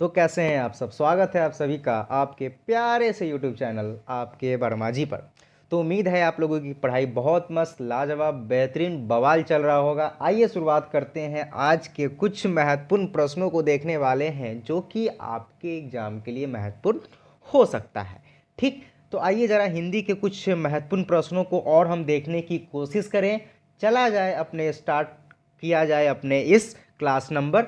तो कैसे हैं आप सब। स्वागत है आप सभी का आपके प्यारे से YouTube चैनल आपके वर्मा जी पर। तो उम्मीद है आप लोगों की पढ़ाई बहुत मस्त लाजवाब बेहतरीन बवाल चल रहा होगा। आइए शुरुआत करते हैं। आज के कुछ महत्वपूर्ण प्रश्नों को देखने वाले हैं जो कि आपके एग्जाम के लिए महत्वपूर्ण हो सकता है। ठीक, तो आइए ज़रा हिंदी के कुछ महत्वपूर्ण प्रश्नों को और हम देखने की कोशिश करें। चला जाए अपने स्टार्ट किया जाए अपने इस क्लास नंबर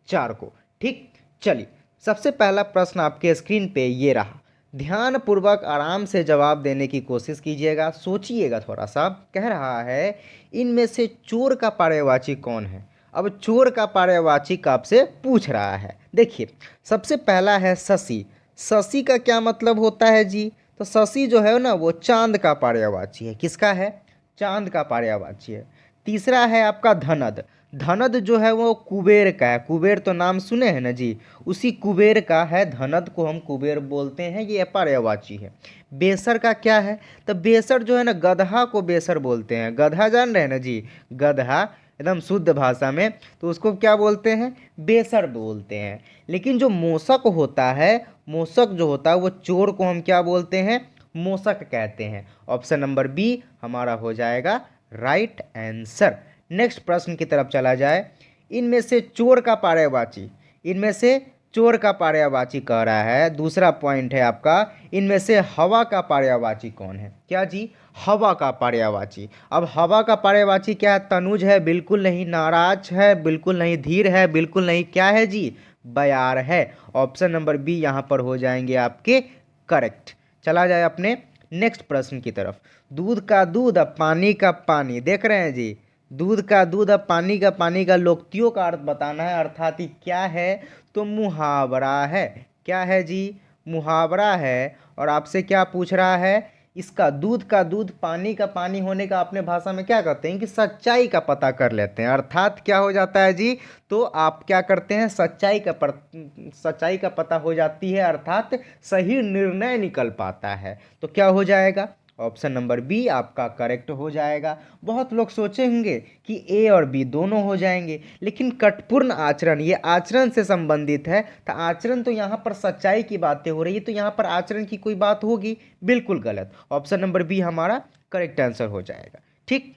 4 को। ठीक, चलिए सबसे पहला प्रश्न आपके स्क्रीन पे ये रहा। ध्यानपूर्वक आराम से जवाब देने की कोशिश कीजिएगा, सोचिएगा थोड़ा सा। कह रहा है इनमें से चोर का पर्यायवाची कौन है। अब चोर का पर्यायवाची आपसे पूछ रहा है। देखिए सबसे पहला है शशि। शशि का क्या मतलब होता है जी। तो शशि जो है ना वो चांद का पर्यायवाची है। किसका है? चांद का पर्यायवाची है। तीसरा है आपका धनद। धनद जो है वो कुबेर का है। कुबेर तो नाम सुने हैं ना जी, उसी कुबेर का है। धनद को हम कुबेर बोलते हैं, ये पर्यायवाची है। बेसर का क्या है? तो बेसर जो है ना गधा को बेसर बोलते हैं। गधा जान रहे हैं ना जी, गधा एकदम शुद्ध भाषा में, तो उसको क्या बोलते हैं? बेसर बोलते हैं। लेकिन जो मोसक होता है, मोसक जो होता है वो चोर को हम क्या बोलते हैं? मोसक कहते हैं। ऑप्शन नंबर बी हमारा हो जाएगा राइट आंसर। नेक्स्ट प्रश्न की तरफ चला जाए। इनमें से चोर का पर्यायवाची, इनमें से चोर का पर्यायवाची कह रहा है। दूसरा पॉइंट है आपका, इनमें से हवा का पर्यायवाची कौन है? क्या जी? हवा का पर्यायवाची। अब हवा का पर्यायवाची क्या है? तनुज है? बिल्कुल नहीं। नाराज है? बिल्कुल नहीं। धीर है? बिल्कुल नहीं। क्या है जी? बयार है। ऑप्शन नंबर बी यहाँ पर हो जाएंगे आपके करेक्ट। चला जाए अपने नेक्स्ट प्रश्न की तरफ। दूध का दूध अब पानी का पानी, देख रहे हैं जी, दूध का दूध अब पानी का लोकतियों का अर्थ बताना है। अर्थात ये क्या है? तो मुहावरा है। क्या है जी? मुहावरा है। और आपसे क्या पूछ रहा है? इसका दूध का दूध पानी का पानी होने का अपने भाषा में क्या कहते हैं कि सच्चाई का पता कर लेते हैं। अर्थात क्या हो जाता है जी? तो आप क्या करते हैं? सच्चाई का पता हो जाती है, अर्थात सही निर्णय निकल पाता है। तो क्या हो जाएगा? ऑप्शन नंबर बी आपका करेक्ट हो जाएगा। बहुत लोग सोचेंगे कि ए और बी दोनों हो जाएंगे, लेकिन कटपूर्ण आचरण, ये आचरण से संबंधित है। तो आचरण तो यहाँ पर सच्चाई की बातें हो रही है, तो यहाँ पर आचरण की कोई बात होगी? बिल्कुल गलत। ऑप्शन नंबर बी हमारा करेक्ट आंसर हो जाएगा। ठीक,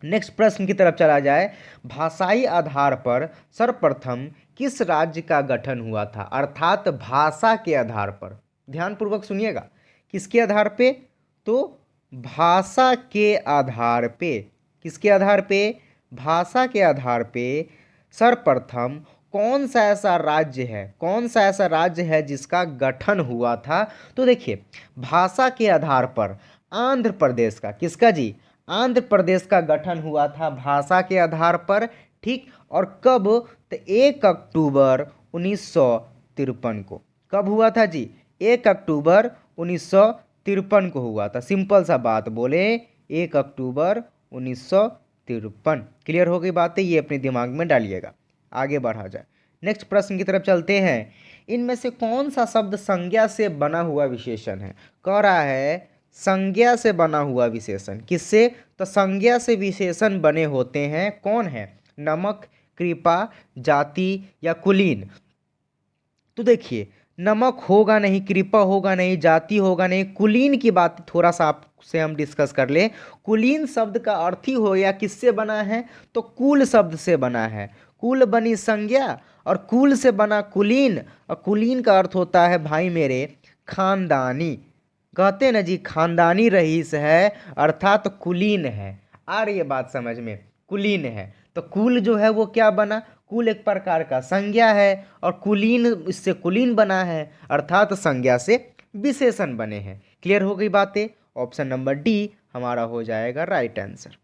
नेक्स्ट प्रश्न की तरफ चला जाए। भाषाई आधार पर सर्वप्रथम किस राज्य का गठन हुआ था? अर्थात भाषा के आधार पर। ध्यानपूर्वक सुनिएगा, किसके आधार पे? तो भाषा के आधार पे। किसके आधार पे? भाषा के आधार पे सर्वप्रथम कौन सा ऐसा राज्य है, कौन सा ऐसा राज्य है जिसका गठन हुआ था? तो देखिए भाषा के आधार पर आंध्र प्रदेश का, किसका जी? आंध्र प्रदेश का गठन हुआ था भाषा के आधार पर। ठीक, और कब? तो 1 अक्टूबर 1953 को। कब हुआ था जी? 1 अक्टूबर 1953 को हुआ था। सिंपल सा बात बोले, 1 अक्टूबर 1953। क्लियर हो गई बातें? ये अपने दिमाग में डालिएगा। आगे बढ़ा जाए, नेक्स्ट प्रश्न की तरफ चलते हैं। इनमें से कौन सा शब्द संज्ञा से बना हुआ विशेषण है? कह रहा है संज्ञा से बना हुआ विशेषण। किससे? तो संज्ञा से विशेषण बने होते हैं। कौन है? नमक, कृपा, जाति या कुलीन। तो देखिए नमक होगा नहीं, कृपा होगा नहीं, जाति होगा नहीं। कुलीन की बात थोड़ा सा आपसे हम डिस्कस कर ले। कुलीन शब्द का अर्थ ही हो या किससे बना है? तो कुल शब्द से बना है। कुल बनी संज्ञा और कुल से बना कुलीन, और कुलीन का अर्थ होता है भाई मेरे खानदानी। कहते हैं ना जी खानदानी रईस है, अर्थात कुलीन है। आ रही है बात समझ में? कुलीन है। तो कुल जो है वो क्या बना? कुल एक प्रकार का संज्ञा है, और कुलीन इससे कुलीन बना है, अर्थात संज्ञा से विशेषण बने हैं। क्लियर हो गई बातें? ऑप्शन नंबर डी हमारा हो जाएगा राइट आंसर।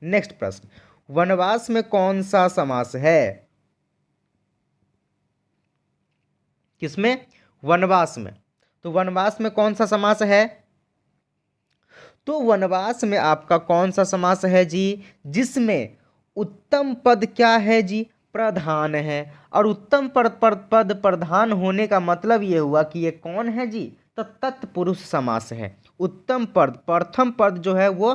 नेक्स्ट प्रश्न, वनवास में कौन सा समास है? किसमें? वनवास में। तो वनवास में कौन सा समास है? तो वनवास में आपका कौन सा समास है जी? जिसमें उत्तम पद क्या है जी? प्रधान है। और उत्तम पद प्रधान होने का मतलब ये हुआ कि ये कौन है जी? तो तत्पुरुष समास है। उत्तम पद, प्रथम पद जो है वो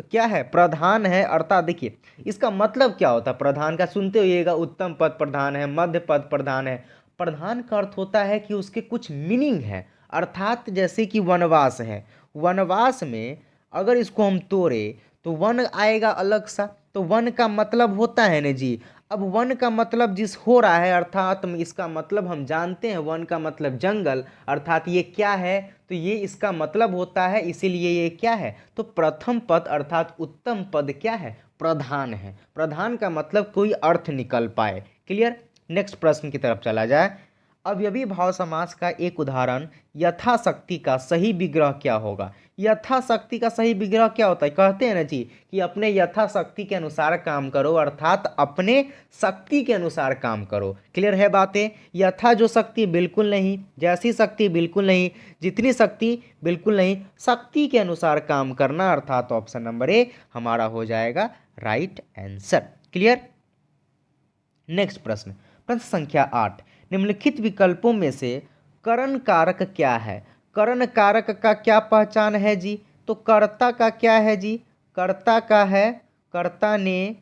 क्या है, प्रधान है। अर्थात देखिए इसका मतलब क्या होता है प्रधान का, सुनते होइएगा, उत्तम पद प्रधान है, मध्य पद प्रधान है। प्रधान का अर्थ होता है कि उसके कुछ मीनिंग है। अर्थात जैसे कि वनवास है, वनवास में अगर इसको हम तोड़े तो वन आएगा अलग सा, तो वन का मतलब होता है ना जी। अब वन का मतलब जिस हो रहा है, अर्थात इसका मतलब हम जानते हैं, वन का मतलब जंगल, अर्थात ये क्या है, तो ये इसका मतलब होता है, इसीलिए ये क्या है, तो प्रथम पद अर्थात उत्तम पद क्या है, प्रधान है। प्रधान का मतलब कोई अर्थ निकल पाए। क्लियर। नेक्स्ट प्रश्न की तरफ चला जाए। अवयवी भाव समास का एक उदाहरण, यथाशक्ति का सही विग्रह क्या होगा। यथाशक्ति का सही विग्रह क्या होता है, कहते हैं ना जी कि अपने यथाशक्ति के अनुसार काम करो, अर्थात अपने शक्ति के अनुसार काम करो। क्लियर है बातें। यथा जो शक्ति बिल्कुल नहीं, जैसी शक्ति बिल्कुल नहीं, जितनी शक्ति बिल्कुल नहीं, शक्ति के अनुसार काम करना, अर्थात ऑप्शन नंबर ए हमारा हो जाएगा राइट आंसर। क्लियर। नेक्स्ट प्रश्न, प्रश्न संख्या 8, निम्नलिखित विकल्पों में से करण कारक क्या है। करण कारक का क्या पहचान है जी, तो कर्ता का क्या है जी, कर्ता का है, कर्ता ने,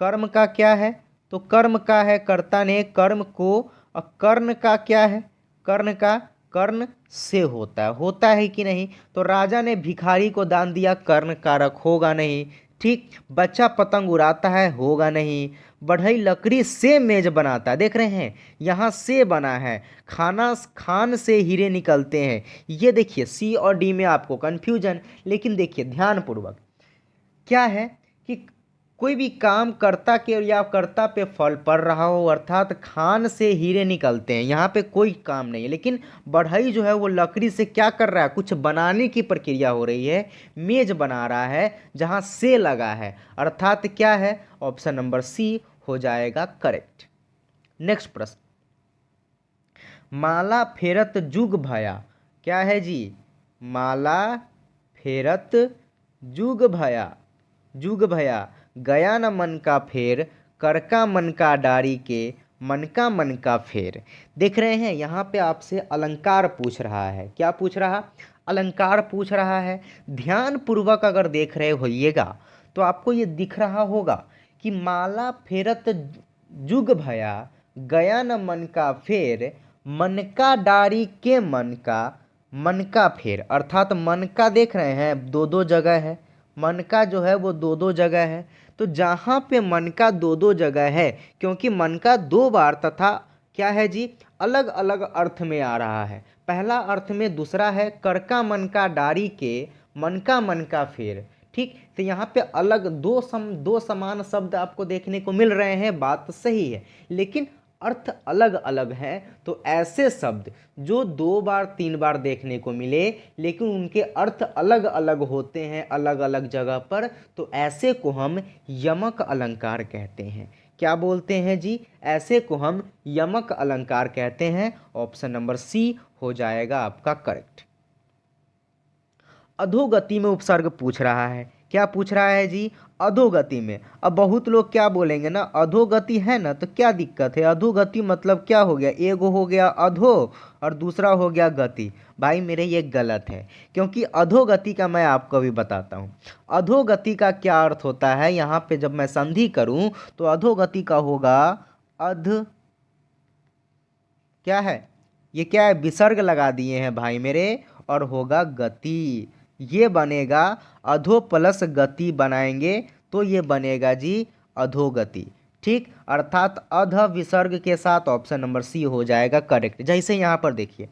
कर्म का क्या है, तो कर्म का है, कर्ता ने कर्म को, और कर्ण का क्या है, कर्ण का, कर्ण से होता है कि नहीं, तो राजा ने भिखारी को दान दिया, कर्ण कारक होगा नहीं। ठीक। बच्चा पतंग उड़ाता है, होगा नहीं। बढ़ई लकड़ी से मेज बनाता है, देख रहे हैं यहाँ से बना है। खाना, खान से हीरे निकलते हैं। ये देखिए सी और डी में आपको कंफ्यूजन, लेकिन देखिए ध्यानपूर्वक क्या है कि कोई भी काम कर्ता के या कर्ता पे फल पड़ रहा हो, अर्थात खान से हीरे निकलते हैं, यहाँ पे कोई काम नहीं है। लेकिन बढ़ई जो है वो लकड़ी से क्या कर रहा है, कुछ बनाने की प्रक्रिया हो रही है, मेज बना रहा है जहाँ से लगा है, अर्थात क्या है, ऑप्शन नंबर सी हो जाएगा करेक्ट। नेक्स्ट प्रश्न, माला फेरत जुग भया, क्या है जी, माला फेरत जुग भया, जुग भया, गया न मन का फेर, कर का मन का डारी के, मन का फेर। देख रहे हैं यहाँ पे आपसे अलंकार पूछ रहा है, क्या पूछ रहा, अलंकार पूछ रहा है। ध्यान पूर्वक अगर देख रहे होइएगा तो आपको ये दिख रहा होगा कि माला फेरत जुग भया, गया न मन का फेर, मन का डारी के मन का फेर, अर्थात मन का देख रहे हैं दो दो जगह है, मन का जो है वो दो दो जगह है। तो जहाँ पे मन का दो दो जगह है, क्योंकि मन का दो बार तथा क्या है जी, अलग अलग अर्थ में आ रहा है। पहला अर्थ में दूसरा है, कर का मन का डारी के, मन का फेर। ठीक। तो यहाँ पे अलग दो समान शब्द आपको देखने को मिल रहे हैं, बात सही है, लेकिन अर्थ अलग अलग है। तो ऐसे शब्द जो दो बार तीन बार देखने को मिले लेकिन उनके अर्थ अलग अलग होते हैं अलग अलग जगह पर, तो ऐसे को हम यमक अलंकार कहते हैं। क्या बोलते हैं जी, ऐसे को हम यमक अलंकार कहते हैं। ऑप्शन नंबर सी हो जाएगा आपका करेक्ट। अधोगति में उपसर्ग पूछ रहा है, क्या पूछ रहा है जी, अधोगति में। अब बहुत लोग क्या बोलेंगे ना, अधोगति है ना तो क्या दिक्कत है, अधोगति मतलब क्या हो गया, एगो हो गया अधो और दूसरा हो गया गति। भाई मेरे ये गलत है, क्योंकि अधोगति का मैं आपको भी बताता हूँ। अधोगति का क्या अर्थ होता है, यहाँ पे जब मैं संधि करूँ तो अधोगति का होगा अध, क्या है, ये क्या है, विसर्ग लगा दिए हैं भाई मेरे, और होगा गति। ये बनेगा अधो प्लस गति बनाएंगे तो ये बनेगा जी अधोगति। ठीक। अर्थात अध विसर्ग के साथ ऑप्शन नंबर सी हो जाएगा करेक्ट। जैसे यहाँ पर देखिए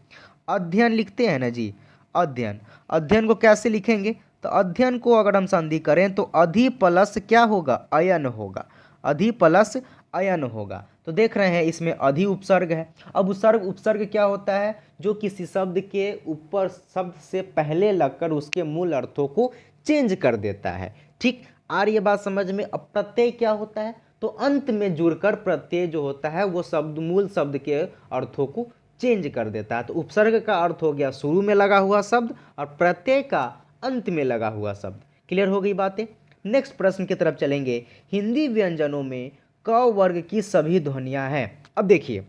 अध्ययन लिखते हैं ना जी, अध्ययन, अध्ययन को कैसे लिखेंगे, तो अध्ययन को अगर हम संधि करें तो अधि प्लस क्या होगा, अयन होगा, अधि प्लस अयन होगा। तो देख रहे हैं इसमें अधि उपसर्ग है। अब उपसर्ग, उपसर्ग क्या होता है, जो किसी शब्द के ऊपर शब्द से पहले लगकर उसके मूल अर्थों को चेंज कर देता है। ठीक। आ रही है बात समझ में। अब प्रत्यय क्या होता है, तो अंत में जुड़कर प्रत्यय जो होता है वो शब्द मूल शब्द के अर्थों को चेंज कर देता है। तो उपसर्ग का अर्थ हो गया शुरू में लगा हुआ शब्द और प्रत्यय का अंत में लगा हुआ शब्द। क्लियर हो गई बातें। नेक्स्ट प्रश्न की तरफ चलेंगे। हिंदी व्यंजनों में क वर्ग की सभी ध्वनियां हैं। अब देखिए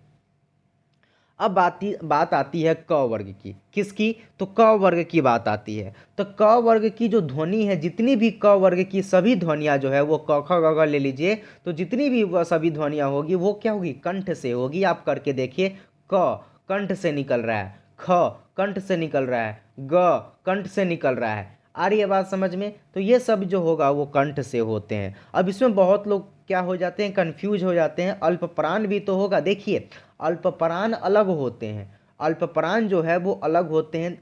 अब बात आती है क वर्ग की। किसकी? तो क वर्ग की बात आती है। तो क वर्ग की जो ध्वनि है, जितनी भी क वर्ग की सभी ध्वनियाँ जो है वो क ख ग घ ले लीजिए, तो जितनी भी वह सभी ध्वनियाँ होगी वो क्या होगी? कंठ से होगी। आप करके देखिए, क कंठ से निकल रहा है, ख कंठ से निकल रहा है, ग कंठ से निकल रहा है। आ रही है बात समझ में? तो ये सब जो होगा वो कंठ से होते हैं। अब इसमें बहुत लोग क्या हो जाते हैं? कंफ्यूज हो जाते हैं। अल्पप्राण भी तो होगा। देखिए, अल्पप्राण अलग होते हैं। अल्पप्राण जो है वो अलग होते हैं।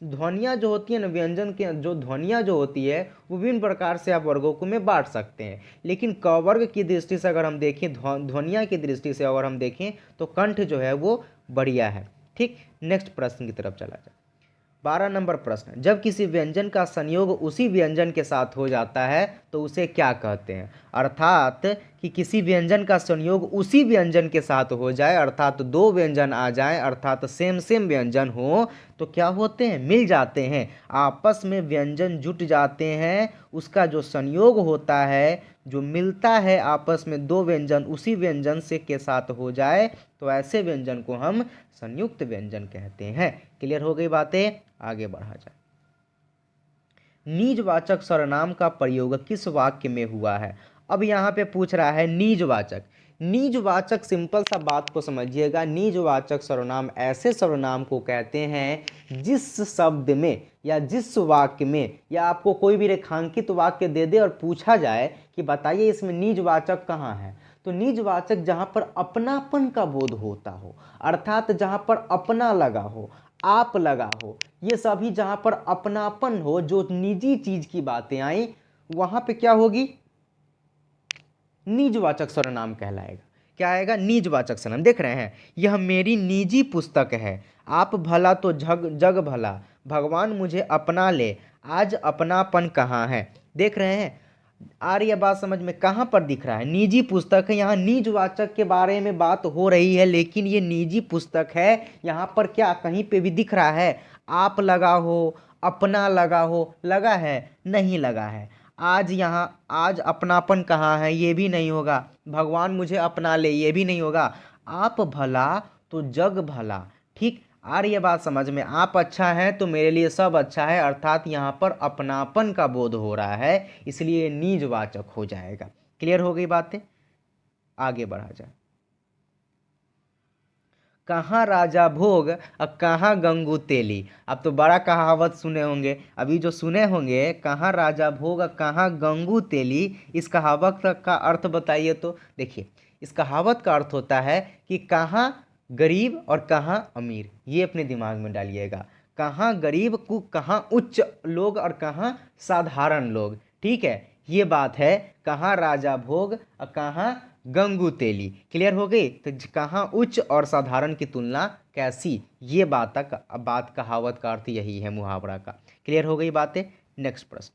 ध्वनियाँ जो होती हैं ना, व्यंजन के जो ध्वनियाँ जो होती है वो विभिन्न प्रकार से आप वर्गों को में बांट सकते हैं। लेकिन क वर्ग की दृष्टि से अगर हम देखें, ध्वनिया की दृष्टि से अगर हम देखें, तो कंठ जो है वो बढ़िया है। ठीक, नेक्स्ट प्रश्न की तरफ चला जाए। 12 नंबर प्रश्न, जब किसी व्यंजन का संयोग उसी व्यंजन के साथ हो जाता है तो उसे क्या कहते हैं? अर्थात कि किसी व्यंजन का संयोग उसी व्यंजन के साथ हो जाए, अर्थात दो व्यंजन आ जाए, अर्थात सेम व्यंजन हो, तो क्या होते हैं? मिल जाते हैं। आपस में व्यंजन जुट जाते हैं, उसका जो संयोग होता है, जो मिलता है आपस में दो व्यंजन उसी व्यंजन से के साथ हो जाए, तो ऐसे व्यंजन को हम संयुक्त व्यंजन कहते हैं। क्लियर हो गई बातें? आगे बढ़ा जाए। निजवाचक सर्वनाम का प्रयोग किस वाक्य में हुआ है? अब यहाँ पे पूछ रहा है निजवाचक। निजवाचक, सिंपल सा बात को समझिएगा, निजवाचक सर्वनाम ऐसे सर्वनाम को कहते हैं जिस शब्द में या जिस वाक्य में, या आपको कोई भी रेखांकित वाक्य दे दे और पूछा जाए कि बताइए इसमें निजवाचक कहाँ है, तो निजवाचक जहाँ पर अपनापन का बोध होता हो, अर्थात जहाँ पर अपना लगा हो, आप लगा हो, ये सभी जहाँ पर अपनापन हो, जो निजी चीज की बातें आई, वहां पे क्या होगी? निजवाचक सर्वनाम कहलाएगा। क्या आएगा? निजवाचक सर्वनाम। देख रहे हैं, यह मेरी निजी पुस्तक है, आप भला तो जग भला, भगवान मुझे अपना ले, आज अपनापन कहाँ है? देख रहे हैं, आ रही है बात समझ में? कहाँ पर दिख रहा है? निजी पुस्तक है, यहाँ निजवाचक के बारे में बात हो रही है, लेकिन ये निजी पुस्तक है। यहाँ पर क्या कहीं पे भी दिख रहा है आप लगा हो, अपना लगा हो? लगा है? नहीं लगा है। आज यहाँ आज अपनापन कहाँ है? ये भी नहीं होगा। भगवान मुझे अपना ले, ये भी नहीं होगा। आप भला तो जग भला। ठीक, आ रही है बात समझ में? आप अच्छा है तो मेरे लिए सब अच्छा है, अर्थात यहाँ पर अपनापन का बोध हो रहा है, इसलिए निजवाचक हो जाएगा। क्लियर हो गई बातें? आगे बढ़ा जाए। कहाँ राजा भोग और कहाँ गंगू तेली। अब तो बड़ा कहावत सुने होंगे, अभी जो सुने होंगे, कहाँ राजा भोग और कहाँ गंगू तेली, इस कहावत का अर्थ बताइए तो। देखिए, इस कहावत का अर्थ होता है कि कहाँ गरीब और कहाँ अमीर, ये अपने दिमाग में डालिएगा। कहाँ गरीब को, कहाँ उच्च लोग और कहाँ साधारण लोग। ठीक है, ये बात है। कहाँ राजा भोग और कहाँ गंगू तेली। क्लियर हो गई? तो कहाँ उच्च और साधारण की तुलना कैसी, ये बात कहावत का अर्थ यही है, मुहावरा का। क्लियर हो गई बातें? नेक्स्ट प्रश्न,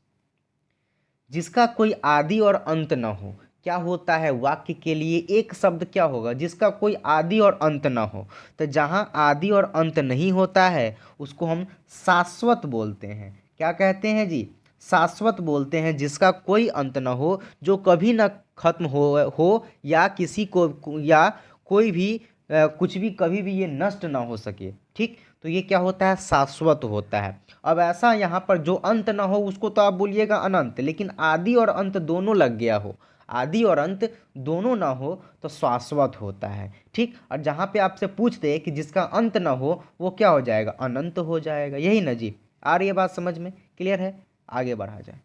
जिसका कोई आदि और अंत न हो, क्या होता है? वाक्य के लिए एक शब्द क्या होगा? जिसका कोई आदि और अंत न हो। तो जहाँ आदि और अंत नहीं होता है उसको हम शाश्वत बोलते हैं। क्या कहते हैं जी? शाश्वत बोलते हैं, जिसका कोई अंत न हो, जो कभी न खत्म हो या किसी को, या कोई भी कुछ भी कभी भी ये नष्ट ना हो सके। ठीक, तो ये क्या होता है? शाश्वत होता है। अब ऐसा यहाँ पर जो अंत ना हो उसको तो आप बोलिएगा अनंत, लेकिन आदि और अंत दोनों लग गया हो, आदि और अंत दोनों ना हो तो शाश्वत होता है। ठीक, और जहाँ पे आपसे पूछते कि जिसका अंत ना हो वो क्या हो जाएगा? अनंत हो जाएगा। यही ना जी? आ रही है बात समझ में? क्लियर है? आगे बढ़ा जाए।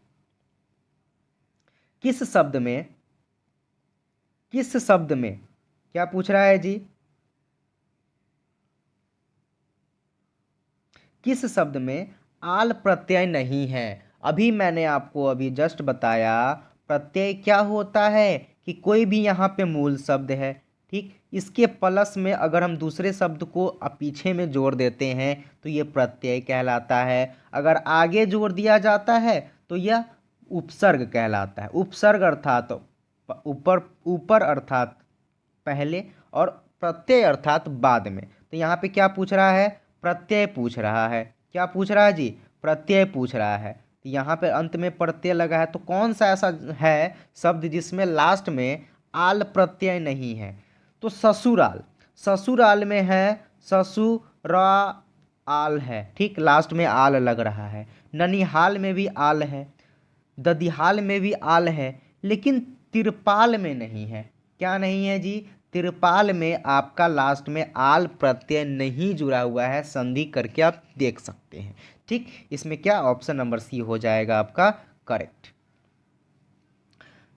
किस शब्द में, किस शब्द में, क्या पूछ रहा है जी? किस शब्द में आल प्रत्यय नहीं है? अभी मैंने आपको अभी जस्ट बताया, प्रत्यय क्या होता है कि कोई भी यहाँ पे मूल शब्द है, ठीक, इसके प्लस में अगर हम दूसरे शब्द को पीछे में जोड़ देते हैं तो ये प्रत्यय कहलाता है। अगर आगे जोड़ दिया जाता है तो यह उपसर्ग कहलाता है। उपसर्ग अर्थात ऊपर, ऊपर अर्थात पहले, और प्रत्यय अर्थात बाद में। तो यहाँ पे क्या पूछ रहा है? प्रत्यय पूछ रहा है। क्या पूछ रहा है जी? प्रत्यय पूछ रहा है। तो यहाँ पे अंत में प्रत्यय लगा है, तो कौन सा ऐसा है शब्द जिसमें लास्ट में आल प्रत्यय नहीं है? तो ससुराल, ससुराल में है ससुराल है, ठीक, लास्ट में आल लग रहा है। ननिहाल में भी आल है, ददिहाल में भी आल है, लेकिन तिरपाल में नहीं है। क्या नहीं है जी? तिरपाल में आपका लास्ट में आल प्रत्यय नहीं जुड़ा हुआ है, संधि करके आप देख सकते हैं। ठीक, इसमें क्या ऑप्शन नंबर सी हो जाएगा आपका करेक्ट।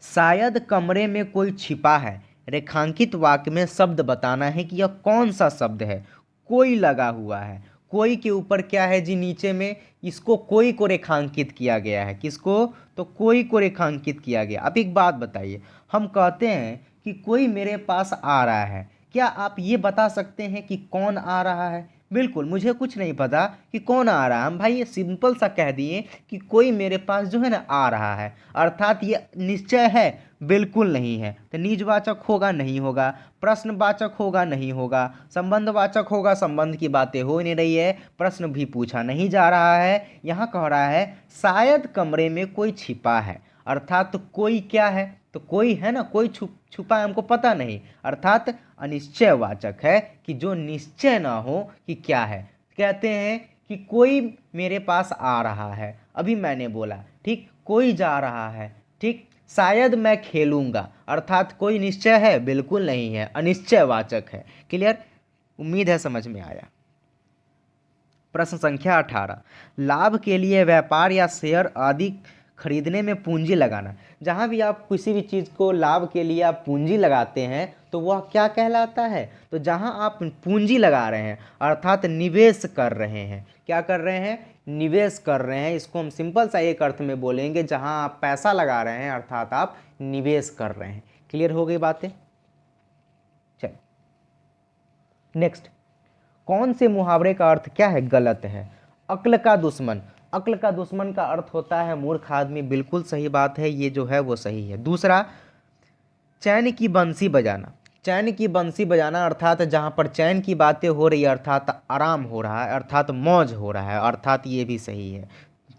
शायद कमरे में कोई छिपा है, रेखांकित वाक्य में शब्द बताना है कि यह कौन सा शब्द है। कोई लगा हुआ है, कोई के ऊपर क्या है जी? नीचे में इसको कोई को रेखांकित किया गया है। किसको? तो कोई को रेखांकित किया गया। अब एक बात बताइए, हम कहते हैं कि कोई मेरे पास आ रहा है, क्या आप ये बता सकते हैं कि कौन आ रहा है? बिल्कुल, मुझे कुछ नहीं पता कि कौन आ रहा है। हम भाई ये सिंपल सा कह दिए कि कोई मेरे पास जो है ना आ रहा है, अर्थात ये निश्चय है? बिल्कुल नहीं है। तो निजवाचक होगा? नहीं होगा। प्रश्नवाचक होगा? नहीं होगा। संबंधवाचक होगा? संबंध की बातें हो नहीं रही है, प्रश्न भी पूछा नहीं जा रहा है। यहाँ कह रहा है शायद कमरे में कोई छिपा है, अर्थात तो कोई क्या है? तो कोई है ना, कोई छुपा है, हमको पता नहीं, अर्थात अनिश्चयवाचक है कि जो निश्चय ना हो कि क्या है। कहते हैं कि कोई मेरे पास आ रहा है, अभी मैंने बोला, ठीक, कोई जा रहा है, ठीक, शायद मैं खेलूंगा, अर्थात कोई निश्चय है? बिल्कुल नहीं है, अनिश्चयवाचक है। क्लियर? उम्मीद है समझ में आया। प्रश्न संख्या 18, लाभ के लिए व्यापार या शेयर आदि खरीदने में पूंजी लगाना। जहाँ भी आप किसी भी चीज़ को लाभ के लिए आप पूंजी लगाते हैं तो वह क्या कहलाता है? तो जहाँ आप पूंजी लगा रहे हैं अर्थात निवेश कर रहे हैं। क्या कर रहे हैं? निवेश कर रहे हैं। इसको हम सिंपल सा एक अर्थ में बोलेंगे, जहाँ आप पैसा लगा रहे हैं अर्थात आप निवेश कर रहे हैं। क्लियर हो गई बातें? चलिए नेक्स्ट, कौन से मुहावरे का अर्थ क्या है? गलत है। अक्ल का दुश्मन, अक्ल का दुश्मन का अर्थ होता है मूर्ख आदमी। बिल्कुल सही बात है, ये जो है वो सही है। दूसरा, चैन की बंसी बजाना, चैन की बंसी बजाना अर्थात जहाँ पर चैन की बातें हो रही है अर्थात आराम हो रहा है, अर्थात मौज हो रहा है, अर्थात ये भी सही है।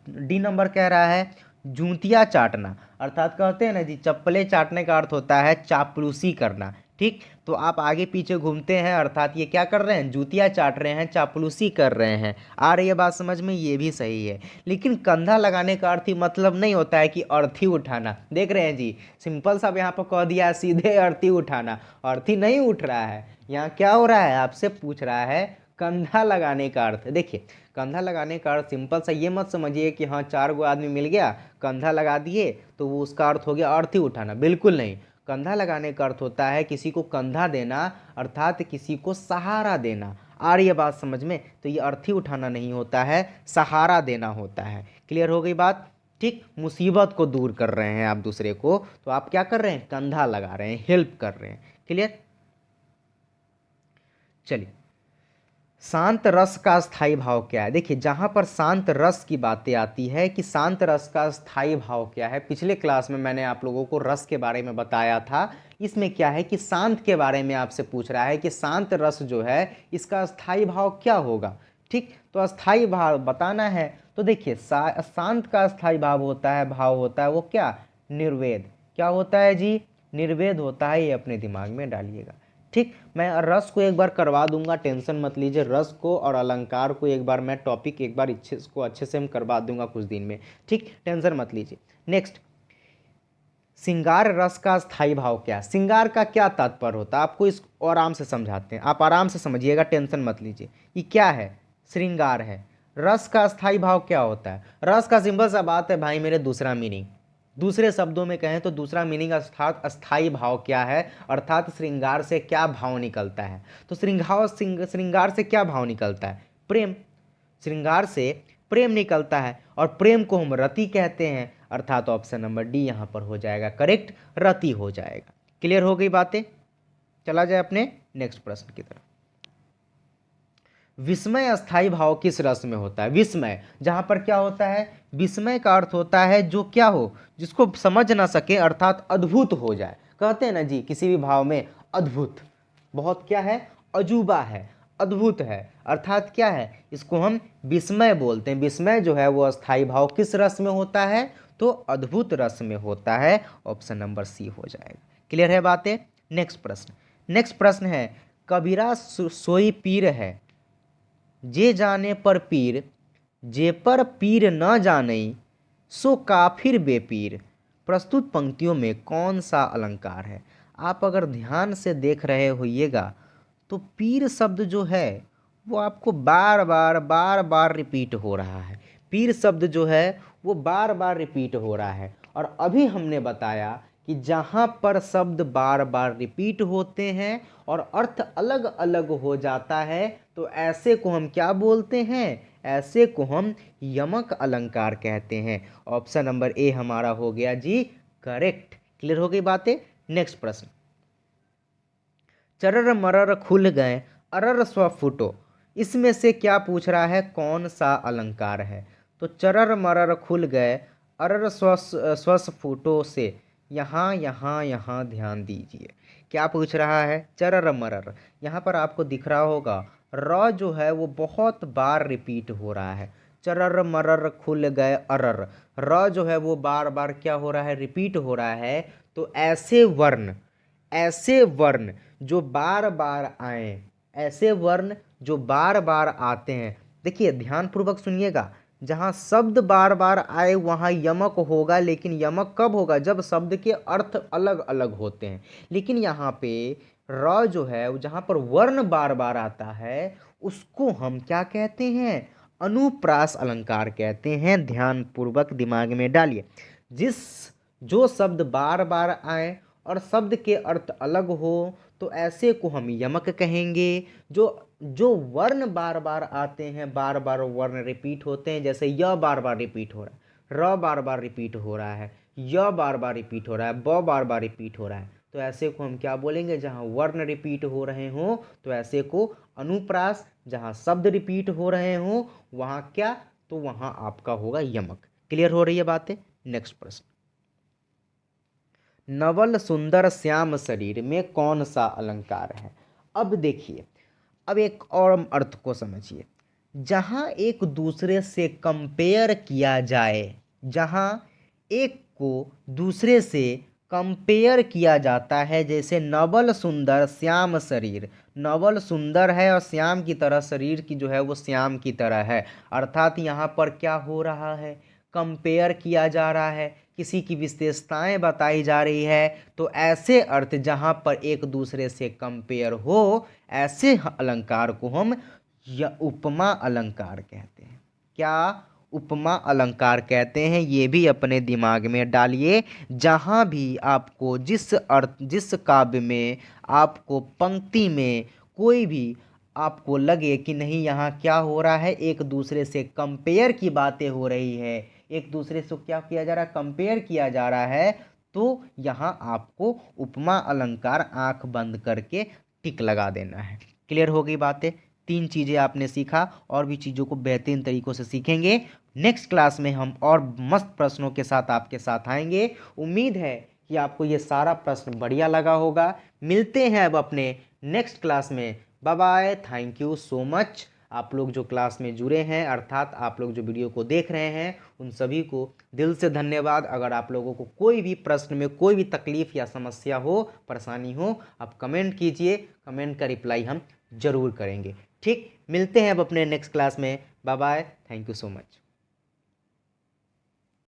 डी नंबर कह रहा है जूतियाँ चाटना, अर्थात कहते हैं ना जी, चप्पलें चाटने का अर्थ होता है चापलूसी करना। ठीक, तो आप आगे पीछे घूमते हैं अर्थात ये क्या कर रहे हैं? जूतियाँ चाट रहे हैं, चापलूसी कर रहे हैं। आ रही है बात समझ में? ये भी सही है। लेकिन कंधा लगाने का अर्थ ही मतलब नहीं होता है कि अर्थी उठाना। देख रहे हैं जी, सिंपल सा यहाँ पर कह दिया सीधे अर्थी उठाना, अर्थी नहीं उठ रहा है। यहाँ क्या हो रहा है? आपसे पूछ रहा है कंधा लगाने का अर्थ। देखिए, कंधा लगाने का अर्थ सिंपल सा ये मत समझिए कि हाँ 4 गो आदमी मिल गया, कंधा लगा दिए तो वो उसका अर्थ हो गया अर्थी उठाना। बिल्कुल नहीं। कंधा लगाने का अर्थ होता है किसी को कंधा देना, अर्थात किसी को सहारा देना। आ रही है बात समझ में? तो ये अर्थी उठाना नहीं होता है, सहारा देना होता है। क्लियर हो गई बात? ठीक, मुसीबत को दूर कर रहे हैं आप दूसरे को, तो आप क्या कर रहे हैं? कंधा लगा रहे हैं, हेल्प कर रहे हैं। क्लियर? चलिए, शांत रस का स्थायी भाव क्या है? देखिए, जहाँ पर शांत रस की बातें आती है कि शांत रस का स्थायी भाव क्या है, पिछले क्लास में मैंने आप लोगों को रस के बारे में बताया था। इसमें क्या है कि शांत के बारे में आपसे पूछ रहा है कि शांत रस जो है इसका स्थायी भाव क्या होगा। ठीक, तो स्थायी भाव बताना है तो देखिए, शांत का स्थायी भाव होता है, वो क्या? निर्वेद। क्या होता है जी? निर्वेद होता है। ये अपने दिमाग में डालिएगा। ठीक, मैं रस को एक बार करवा दूंगा, टेंशन मत लीजिए। रस को और अलंकार को एक बार मैं टॉपिक एक बार अच्छे से हम करवा दूंगा कुछ दिन में। ठीक, टेंशन मत लीजिए। नेक्स्ट, श्रृंगार रस का स्थायी भाव क्या? श्रृंगार का क्या तात्पर्य होता है? आपको इस आराम से समझाते हैं, आप आराम से समझिएगा, टेंशन मत लीजिए। ये क्या है? श्रृंगार है। रस का स्थायी भाव क्या होता है? रस का सिंपल सा बात है भाई मेरे, दूसरा मीनिंग। दूसरे शब्दों में कहें तो दूसरा मीनिंग अर्थात स्थायी भाव क्या है, अर्थात श्रृंगार से क्या भाव निकलता है। तो श्रृंगार से क्या भाव निकलता है? प्रेम। श्रृंगार से प्रेम निकलता है और प्रेम को हम रति कहते हैं, अर्थात ऑप्शन नंबर डी यहाँ पर हो जाएगा करेक्ट, रति हो जाएगा। क्लियर हो गई बातें? चला जाए अपने नेक्स्ट प्रश्न की तरफ। विस्मय स्थायी भाव किस रस में होता है? विस्मय, जहां पर क्या होता है? विस्मय का अर्थ होता है जो क्या हो, जिसको समझ ना सके, अर्थात अद्भुत हो जाए। कहते हैं ना जी, किसी भी भाव में अद्भुत, बहुत क्या है? अजूबा है, अद्भुत है, अर्थात क्या है? इसको हम विस्मय बोलते हैं। विस्मय जो है वो स्थायी भाव किस रस में होता है? तो अद्भुत रस में होता है। ऑप्शन नंबर सी हो जाएगा। क्लियर है बातें? नेक्स्ट प्रश्न है कबीरा सोई पीर है, जे जाने पर पीर, जे पर पीर न जाने, सो काफिर बेपीर। प्रस्तुत पंक्तियों में कौन सा अलंकार है? आप अगर ध्यान से देख रहे होइएगा तो पीर शब्द जो है वो आपको बार बार रिपीट हो रहा है। पीर शब्द जो है वो बार बार रिपीट हो रहा है। और अभी हमने बताया कि जहाँ पर शब्द बार बार रिपीट होते हैं और अर्थ अलग अलग हो जाता है तो ऐसे को हम क्या बोलते हैं? ऐसे को हम यमक अलंकार कहते हैं। ऑप्शन नंबर ए हमारा हो गया जी करेक्ट। क्लियर हो गई बातें? नेक्स्ट प्रश्न। चरर मरर खुल गए अरर स्व फुटो, इसमें से क्या पूछ रहा है? कौन सा अलंकार है? तो चरर मरर खुल गए अरर स्वस फुटो से यहाँ यहाँ यहाँ ध्यान दीजिए, क्या पूछ रहा है? चरर मरर। यहाँ पर आपको दिख रहा होगा र जो है वो बहुत बार रिपीट हो रहा है। चरर मरर खुल गए अरर, र जो है वो बार बार क्या हो रहा है? रिपीट हो रहा है। तो ऐसे वर्ण जो बार बार आए, ऐसे वर्ण जो बार बार आते हैं, देखिए ध्यान पूर्वक सुनिएगा, जहाँ शब्द बार बार आए वहाँ यमक होगा, लेकिन यमक कब होगा? जब शब्द के अर्थ अलग अलग होते हैं। लेकिन यहाँ पे र जो है जहाँ पर वर्ण बार बार आता है उसको हम क्या कहते हैं? अनुप्रास अलंकार कहते हैं। ध्यान पूर्वक दिमाग में डालिए। जो शब्द बार बार आए और शब्द के अर्थ अलग हो तो ऐसे को हम यमक कहेंगे। जो वर्ण बार बार आते हैं, बार बार वर्ण रिपीट होते हैं, जैसे य बार बार रिपीट हो रहा है, र बार बार रिपीट हो रहा है, य बार बार रिपीट हो रहा है, ब बार बार रिपीट हो रहा है, तो ऐसे को हम क्या बोलेंगे? जहाँ वर्ण रिपीट हो रहे हों तो ऐसे को अनुप्रास, जहाँ शब्द रिपीट हो रहे हों वहाँ क्या? तो वहाँ आपका होगा यमक। क्लियर हो रही है बातें? नेक्स्ट प्रश्न। नवल सुंदर श्याम शरीर में कौन सा अलंकार है? अब देखिए, अब एक और अर्थ को समझिए। जहाँ एक दूसरे से कंपेयर किया जाए, जहाँ एक को दूसरे से कंपेयर किया जाता है, जैसे नवल सुंदर श्याम शरीर, नवल सुंदर है और श्याम की तरह शरीर की जो है वो श्याम की तरह है, अर्थात यहाँ पर क्या हो रहा है? कंपेयर किया जा रहा है, किसी की विशेषताएं बताई जा रही है। तो ऐसे अर्थ जहाँ पर एक दूसरे से कंपेयर हो, ऐसे अलंकार को हम उपमा अलंकार कहते हैं। क्या? उपमा अलंकार कहते हैं। ये भी अपने दिमाग में डालिए। जहाँ भी आपको जिस काव्य में आपको पंक्ति में कोई भी आपको लगे कि नहीं यहाँ क्या हो रहा है, एक दूसरे से कंपेयर की बातें हो रही है, एक दूसरे से क्या किया जा रहा है? कंपेयर किया जा रहा है, तो यहाँ आपको उपमा अलंकार आंख बंद करके टिक लगा देना है। क्लियर हो गई बातें? 3 चीज़ें आपने सीखा, और भी चीज़ों को बेहतरीन तरीकों से सीखेंगे। नेक्स्ट क्लास में हम और मस्त प्रश्नों के साथ आपके साथ आएंगे। उम्मीद है कि आपको ये सारा प्रश्न बढ़िया लगा होगा। मिलते हैं अब अपने नेक्स्ट क्लास में। Bye bye, thank you so much. आप लोग जो क्लास में जुड़े हैं, अर्थात आप लोग जो वीडियो को देख रहे हैं, उन सभी को दिल से धन्यवाद। अगर आप लोगों को कोई भी प्रश्न में कोई भी तकलीफ या समस्या हो, परेशानी हो, आप कमेंट कीजिए, कमेंट का रिप्लाई हम जरूर करेंगे। ठीक, मिलते हैं अब अपने नेक्स्ट क्लास में। Bye bye, thank you so much.